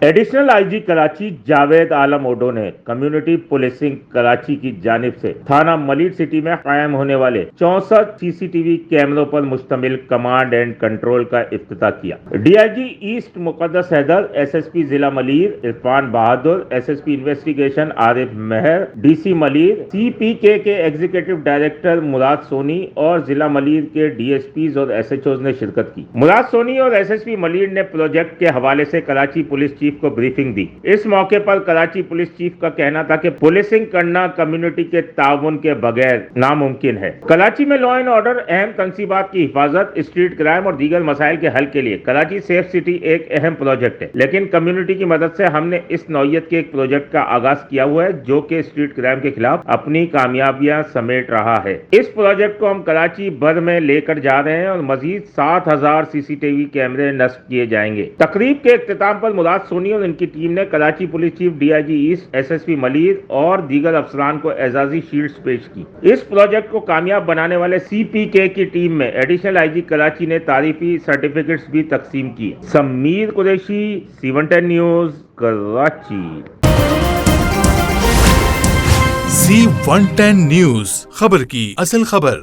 Additional I G Karachi Javed Alam Odho نے community policing Karachi کی جانب سے تھانہ ملیر سٹی میں قائم ہونے والے 64 سی سی ٹی وی کیمروں پر مشتمل کمانڈ اینڈ کنٹرول کا افتتاح کیا۔ ڈی آئی جی ایسٹ مقدس حیدر، ایس ایس پی ضلع ملیر عرفان بہادر، ایس ایس پی انویسٹیگیشن عارف مہر، ڈی سی ملیر سی پی کے ایگزیکٹو ڈائریکٹر مراد سونی اور ضلع ملیر کے ڈی ایس پیز اور ایس ایچ اوز نے شرکت کی۔ مراد سونی اور ایس ایس پی ملیر نے پروجیکٹ کے حوالے سے کراچی پولیس چیف کو بریفنگ دی۔ اس موقع پر کراچی پولیس چیف کا کہنا تھا کہ پولیسنگ کرنا کمیونٹی کے تعاون کے بغیر ناممکن ہے۔ کراچی میں لا اینڈ آرڈر، اہم تنصیبات کی حفاظت، اسٹریٹ کرائم اور دیگر مسائل کے حل کے لیے کراچی سیف سٹی ایک اہم پروجیکٹ ہے، لیکن کمیونٹی کی مدد سے ہم نے اس نوعیت کے ایک پروجیکٹ کا آغاز کیا ہوا ہے جو کہ اسٹریٹ کرائم کے خلاف اپنی کامیابیاں سمیٹ رہا ہے۔ اس پروجیکٹ کو ہم کراچی بھر میں لے کر جا رہے ہیں اور مزید 7000 سی سی ٹی وی کیمرے نصب کیے جائیں گے۔ تقریب کے اختتام پر مراد سونی اور ان کی ٹیم نے Karachi police chief, D I G east, S S P Malir اور دیگر افسران کو اعزازی شیلڈز پیش کی۔ اس پروجیکٹ کو کامیاب بنانے والے سی پی کے کی ٹیم میں ایڈیشنل آئی جی کراچی نے تعریفی سرٹیفکیٹس بھی تقسیم کیے۔ Sameer Qureshi, C110 news, Karachi. C110 news, خبر کی اصل خبر۔